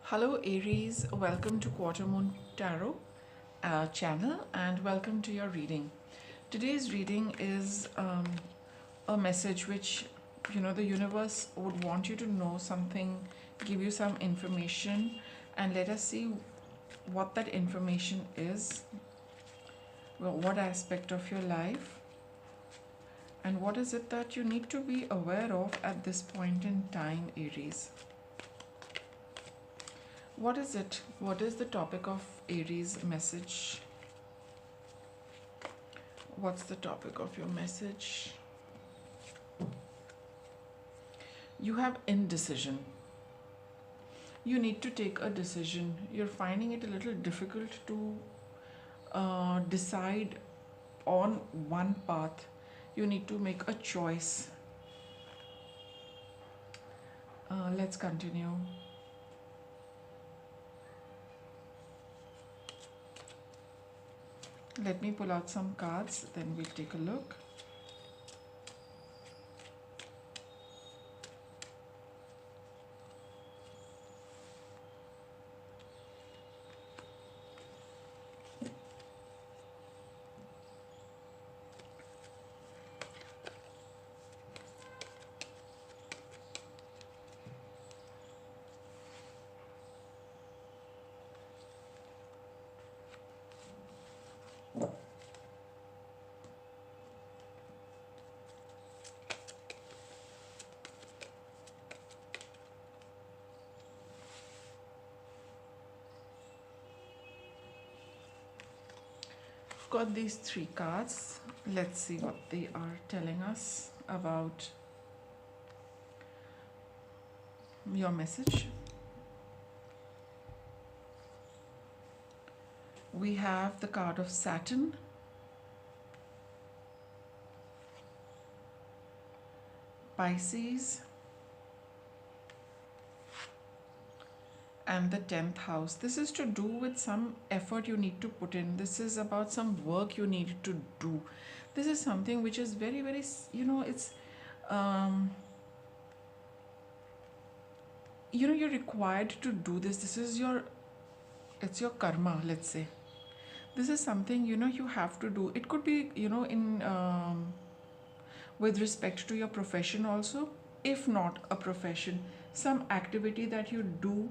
Hello Aries, welcome to Quarter Moon Tarot channel and welcome to your reading. Today's reading is a message which the universe would want you to know something, give you some information, and let us see what that information is, well, what aspect of your life, and what is it that you need to be aware of at this point in time, Aries. What is it? What is the topic of Aries message? What's the topic of your message? You have indecision. You need to take a decision. You're finding it a little difficult to decide on one path. You need to make a choice. Let's continue. Let me pull out some cards, then we'll take a look. Got these three cards. Let's see what they are telling us about your message. We have the card of Saturn, Pisces, and the 10th house. This is to do with some effort you need to put in. This is about some work you need to do. This is something which is very, very, it's you're required to do this. This is it's your karma, let's say. This is something you have to do. It could be in with respect to your profession also. If not a profession, some activity that you do,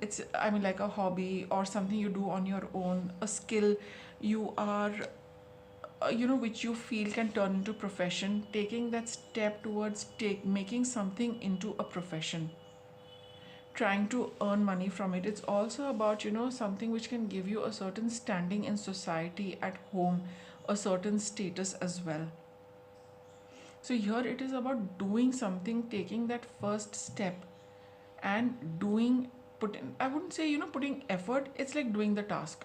it's, I mean, like a hobby or something you do on your own, a skill you are which you feel can turn into profession. Taking that step towards making something into a profession, trying to earn money from it. It's also about something which can give you a certain standing in society, at home, a certain status as well. So here it is about doing something, taking that first step and I wouldn't say putting effort. It's like doing the task.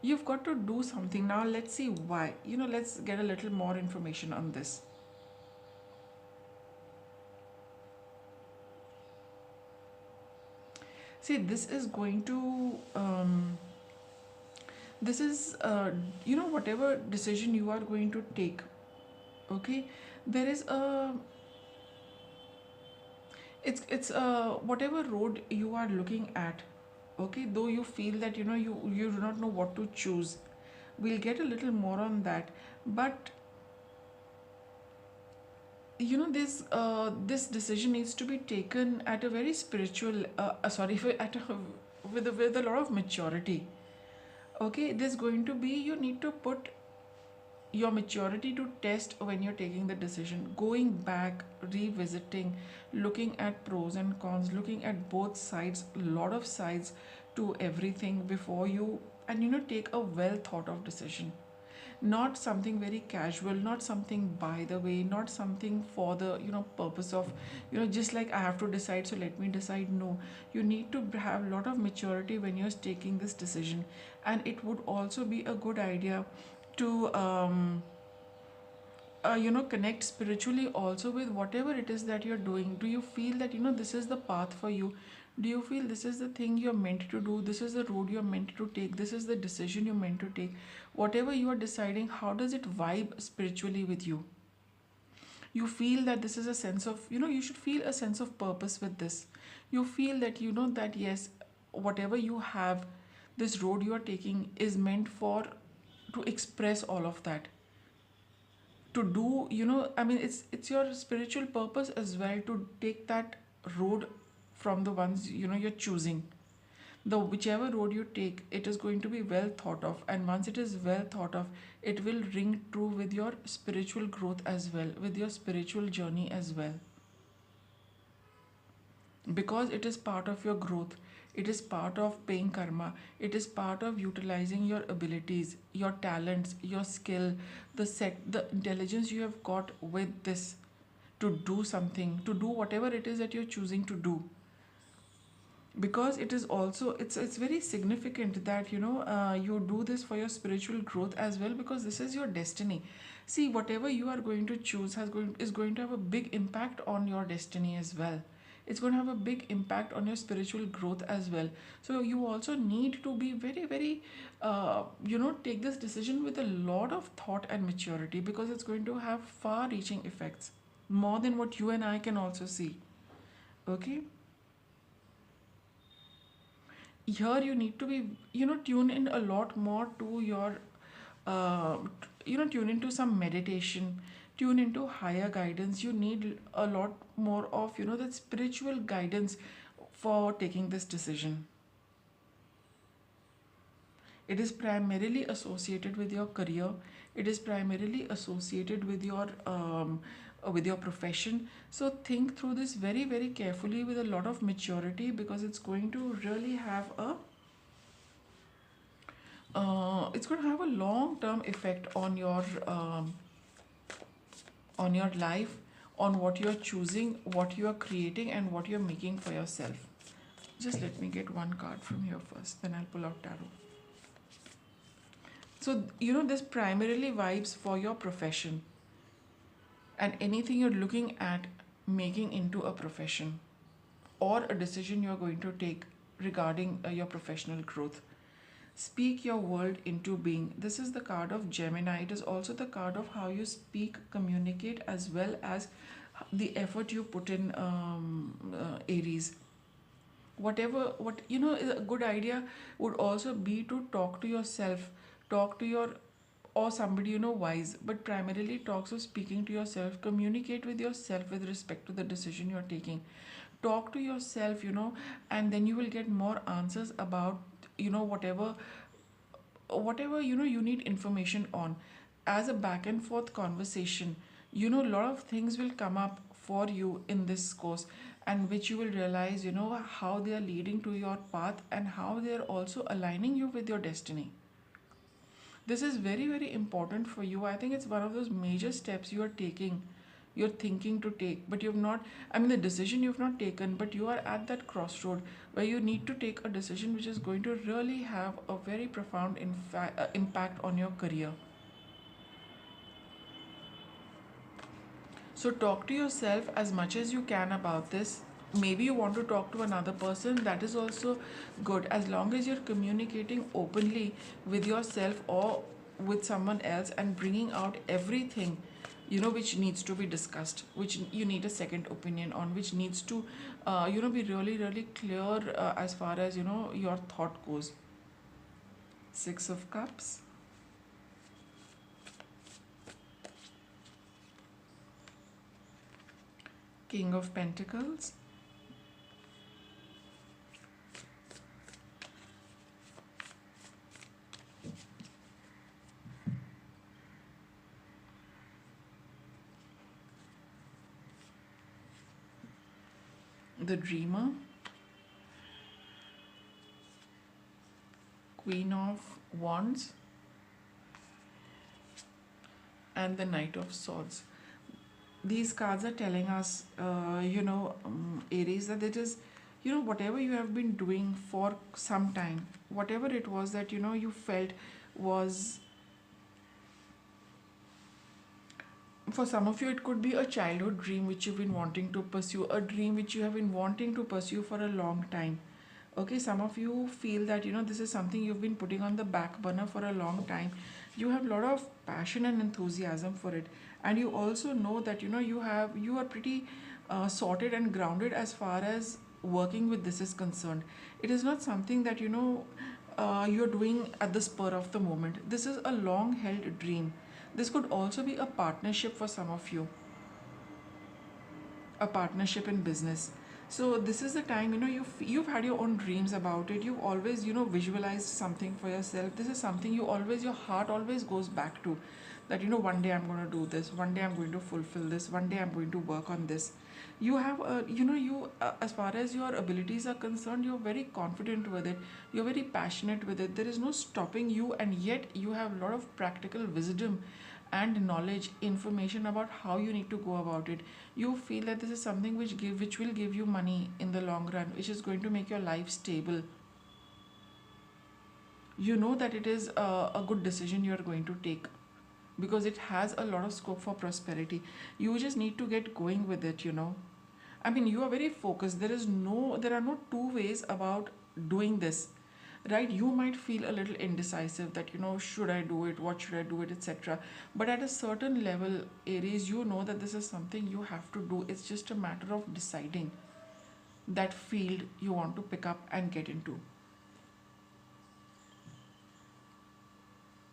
You've got to do something. Now let's see why. Let's get a little more information on this. See, this is going to this is whatever decision you are going to take, okay, there is a it's whatever road you are looking at, okay, though you feel that you do not know what to choose. We'll get a little more on that, but this decision needs to be taken at a very spiritual sorry at a, with a lot of maturity. Okay, there's going to be, you need to put your maturity to test when you're taking the decision, going back, revisiting, looking at pros and cons, looking at both sides, a lot of sides to everything before you, and take a well thought of decision. Not something very casual, not something by the way, not something for the purpose of just like I have to decide, so let me decide. No, you need to have a lot of maturity when you're taking this decision. And it would also be a good idea to connect spiritually also with whatever it is that you're doing. Do you feel that this is the path for you? Do you feel this is the thing you're meant to do? This is the road you're meant to take? This is the decision you're meant to take? Whatever you are deciding, how does it vibe spiritually with you? You feel that this is a sense of, you should feel a sense of purpose with this. You feel that, that yes, whatever you have, this road you are taking is meant for, to express all of that, to do, I mean, it's your spiritual purpose as well, to take that road from the ones, you're choosing. The whichever road you take, it is going to be well thought of, and once it is well thought of, it will ring true with your spiritual growth as well, with your spiritual journey as well, because it is part of your growth. It is part of paying karma. It is part of utilizing your abilities, your talents, your skill, the intelligence you have got with this, to do something, to do whatever it is that you're choosing to do. Because it is also, it's very significant that, you do this for your spiritual growth as well, because this is your destiny. See, whatever you are going to choose is going to have a big impact on your destiny as well. It's going to have a big impact on your spiritual growth as well. So you also need to be very, very, take this decision with a lot of thought and maturity, because it's going to have far reaching effects, more than what you and I can also see. Okay. Here you need to be, tune in a lot more to your, uh, tune into some meditation, tune into higher guidance. You need a lot more of, that spiritual guidance for taking this decision. It is primarily associated with your career. It is primarily associated with your profession. So think through this very, very carefully with a lot of maturity, because it's going to really have a, it's going to have a long term effect on your life, on what you're choosing, what you're creating, and what you're making for yourself. Just let me get one card from here first, then I'll pull out tarot. So, this primarily vibes for your profession, and anything you're looking at making into a profession, or a decision you're going to take regarding your professional growth. Speak your world into being. This is the card of Gemini. It is also the card of how you speak, communicate, as well as the effort you put in, Aries. What a good idea would also be to talk to yourself, talk to your, or somebody wise, but primarily talks of speaking to yourself. Communicate with yourself with respect to the decision you're taking. Talk to yourself, and then you will get more answers about, whatever you need information on. As a back and forth conversation, a lot of things will come up for you in this course, and which you will realize, how they are leading to your path, and how they are also aligning you with your destiny. This is very, very important for you. I think it's one of those major steps you are taking, you're thinking to take, but you've not, I mean, the decision you've not taken, but you are at that crossroad where you need to take a decision which is going to really have a very profound impact on your career. So talk to yourself as much as you can about this. Maybe you want to talk to another person, that is also good, as long as you're communicating openly with yourself or with someone else, and bringing out everything, which needs to be discussed, which you need a second opinion on, which needs to, be really, really clear, as far as, your thought goes. Six of Cups. King of Pentacles. The Dreamer. Queen of Wands. And the Knight of Swords. These cards are telling us, Aries, that it is, whatever you have been doing for some time, whatever it was that, you felt was, for some of you, it could be a childhood dream which you've been wanting to pursue, a dream which you have been wanting to pursue for a long time. Okay, some of you feel that this is something you've been putting on the back burner for a long time. You have a lot of passion and enthusiasm for it, and you also know that you are pretty sorted and grounded as far as working with this is concerned. It is not something that you're doing at the spur of the moment. This is a long held dream. This could also be a partnership for some of you, a partnership in business. So this is the time, you've had your own dreams about it. You've always visualized something for yourself. This is something your heart always goes back to, that one day I'm going to do this, one day I'm going to fulfill this, one day I'm going to work on this. You have you as far as your abilities are concerned, you're very confident with it, you're very passionate with it. There is no stopping you, and yet you have a lot of practical wisdom and knowledge, information about how you need to go about it. You feel that this is something which will give you money in the long run, which is going to make your life stable. You know that it is a good decision you are going to take, because it has a lot of scope for prosperity. You just need to get going with it. I mean, you are very focused. There are no two ways about doing this, right? You might feel a little indecisive that should I do it, what should I do it, etc. But at a certain level, Aries, you know that this is something you have to do. It's just a matter of deciding that field you want to pick up and get into.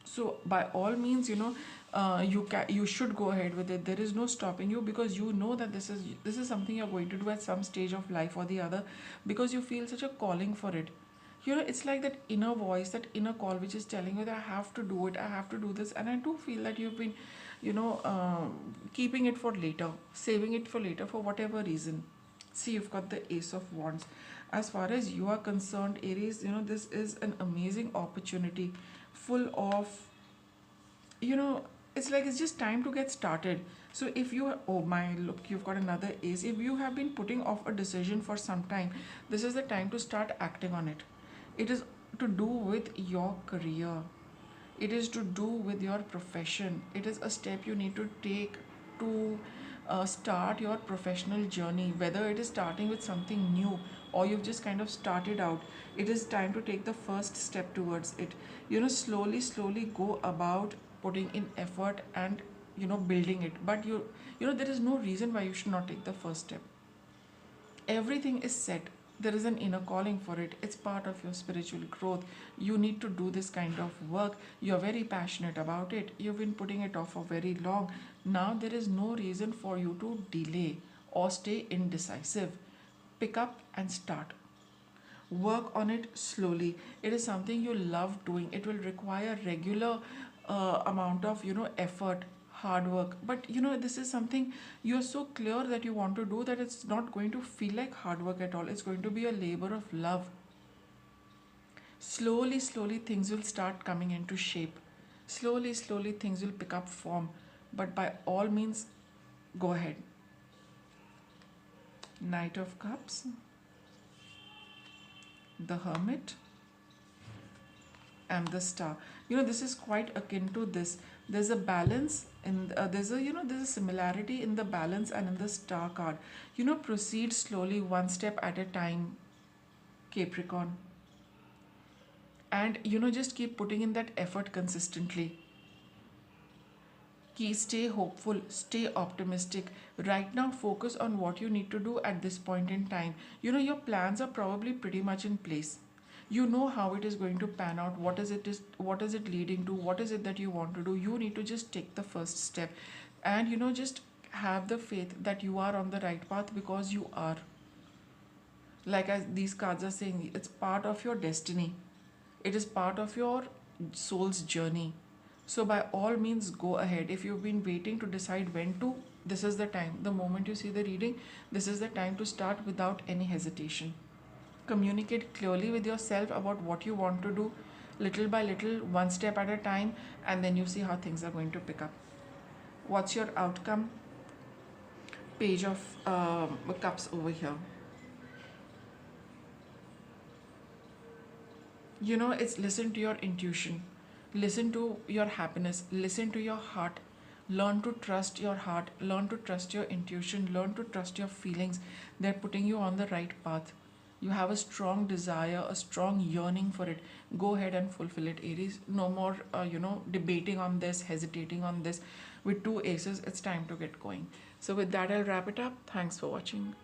So by all means, you should go ahead with it. There is no stopping you, because you know that this is something you're going to do at some stage of life or the other, because you feel such a calling for it. It's like that inner voice, that inner call, which is telling you that I have to do it, I have to do this. And I do feel that you've been keeping it for later, saving it for later, for whatever reason. See, you've got the Ace of Wands. As far as you are concerned, Aries, this is an amazing opportunity, full of, you know, it's like it's just time to get started. So if you, oh my, look, you've got another Ace. If you have been putting off a decision for some time, this is the time to start acting on it. It is to do with your career. It is to do with your profession. It is a step you need to take to start your professional journey, whether it is starting with something new or you've just kind of started out. It is time to take the first step towards it. Slowly go about putting in effort and building it. But there is no reason why you should not take the first step. Everything is set. There is an inner calling for it. It's part of your spiritual growth. You need to do this kind of work. You're very passionate about it. You've been putting it off for very long. Now there is no reason for you to delay or stay indecisive. Pick up and start. Work on it slowly. It is something you love doing. It will require regular amount of effort, hard work. But this is something you're so clear that you want to do, that it's not going to feel like hard work at all. It's going to be a labor of love. Slowly things will start coming into shape. Slowly things will pick up form. But by all means, go ahead. Knight of Cups, the Hermit, and the Star. This is quite akin to this. There's a balance in there's a similarity in the balance and in the Star card. Proceed slowly, one step at a time, Capricorn. And just keep putting in that effort consistently. Stay hopeful, stay optimistic. Right now, focus on what you need to do at this point in time. Your plans are probably pretty much in place. You know how it is going to pan out. What is it leading to? What is it that you want to do? You need to just take the first step, and just have the faith that you are on the right path, because you are. Like, as these cards are saying, it's part of your destiny. It is part of your soul's journey. So by all means, go ahead. If you've been waiting to decide when to, this is the time. The moment you see the reading, this is the time to start without any hesitation. Communicate clearly with yourself about what you want to do, little by little, one step at a time, and then you see how things are going to pick up. What's your outcome? Page of Cups over here. It's listen to your intuition, listen to your happiness, listen to your heart. Learn to trust your heart, learn to trust your intuition, learn to trust your feelings. They're putting you on the right path. You have a strong desire, a strong yearning for it. Go ahead and fulfill it, Aries. No more, debating on this, hesitating on this. With two aces, it's time to get going. So, with that, I'll wrap it up. Thanks for watching.